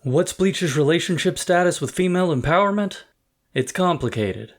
What's Bleach's relationship status with female empowerment? It's complicated.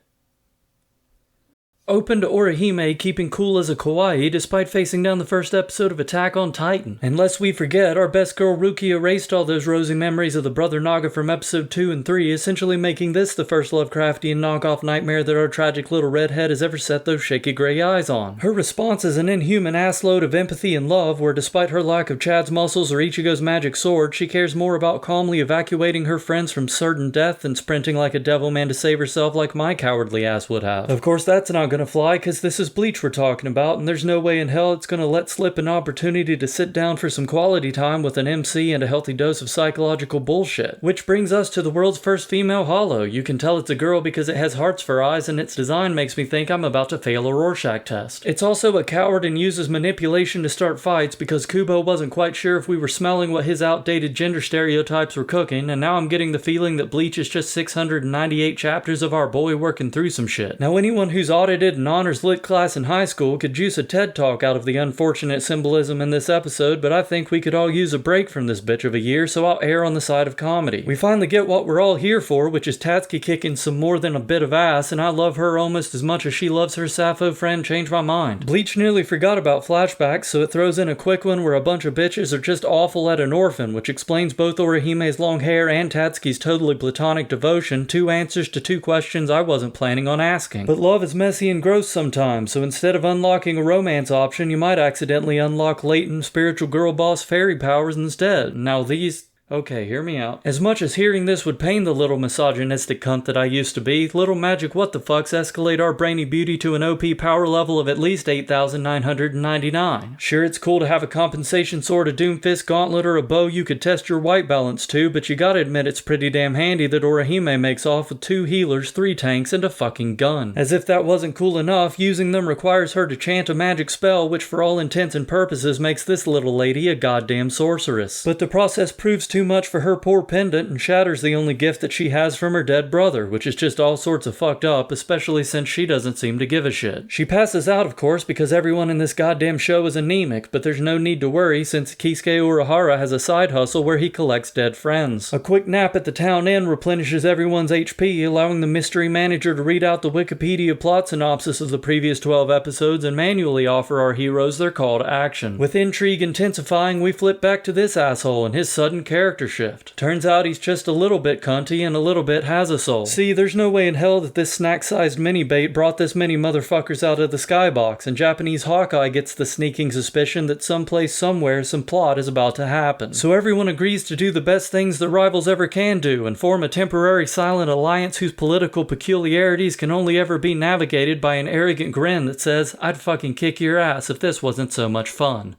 Open to Orihime keeping cool as a kawaii despite facing down the first episode of Attack on Titan. And lest we forget, our best girl Ruki erased all those rosy memories of the brother Naga from episode 2 and 3, essentially making this the first Lovecraftian knockoff nightmare that our tragic little redhead has ever set those shaky grey eyes on. Her response is an inhuman assload of empathy and love, where despite her lack of Chad's muscles or Ichigo's magic sword, she cares more about calmly evacuating her friends from certain death than sprinting like a devilman to save herself like my cowardly ass would have. Of course, that's not gonna fly, cause this is Bleach we're talking about, and there's no way in hell it's gonna let slip an opportunity to sit down for some quality time with an MC and a healthy dose of psychological bullshit. Which brings us to the world's first female hollow. You can tell it's a girl because it has hearts for eyes, and its design makes me think I'm about to fail a Rorschach test. It's also a coward and uses manipulation to start fights because Kubo wasn't quite sure if we were smelling what his outdated gender stereotypes were cooking, and now I'm getting the feeling that Bleach is just 698 chapters of our boy working through some shit. Now anyone who's audited an honors lit class in high school could juice a TED Talk out of the unfortunate symbolism in this episode, but I think we could all use a break from this bitch of a year, so I'll err on the side of comedy. We finally get what we're all here for, which is Tatsuki kicking some more than a bit of ass, and I love her almost as much as she loves her Sappho friend Change My Mind. Bleach nearly forgot about flashbacks, so it throws in a quick one where a bunch of bitches are just awful at an orphan, which explains both Orihime's long hair and Tatsuki's totally platonic devotion, two answers to two questions I wasn't planning on asking. But love is messy and gross sometimes, so instead of unlocking a romance option, you might accidentally unlock latent spiritual girl boss fairy powers instead. Now these... Okay, hear me out. As much as hearing this would pain the little misogynistic cunt that I used to be, little magic what the fucks escalate our brainy beauty to an OP power level of at least 8,999. Sure, it's cool to have a compensation sword, a doomfist gauntlet, or a bow you could test your white balance to, but you gotta admit it's pretty damn handy that Orihime makes off with 2 healers, 3 tanks, and a fucking gun. As if that wasn't cool enough, using them requires her to chant a magic spell, which for all intents and purposes makes this little lady a goddamn sorceress. But the process proves too much for her poor pendant and shatters the only gift that she has from her dead brother, which is just all sorts of fucked up, especially since she doesn't seem to give a shit. She passes out, of course, because everyone in this goddamn show is anemic, but there's no need to worry since Kisuke Urahara has a side hustle where he collects dead friends. A quick nap at the town inn replenishes everyone's HP, allowing the mystery manager to read out the Wikipedia plot synopsis of the previous 12 episodes and manually offer our heroes their call to action. With intrigue intensifying, we flip back to this asshole and his sudden character shift. Turns out he's just a little bit cunty and a little bit has a soul. See, there's no way in hell that this snack-sized mini-bait brought this many motherfuckers out of the skybox, and Japanese Hawkeye gets the sneaking suspicion that someplace somewhere some plot is about to happen. So everyone agrees to do the best things that rivals ever can do and form a temporary silent alliance whose political peculiarities can only ever be navigated by an arrogant grin that says, "I'd fucking kick your ass if this wasn't so much fun."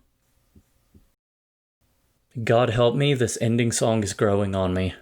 God help me, this ending song is growing on me.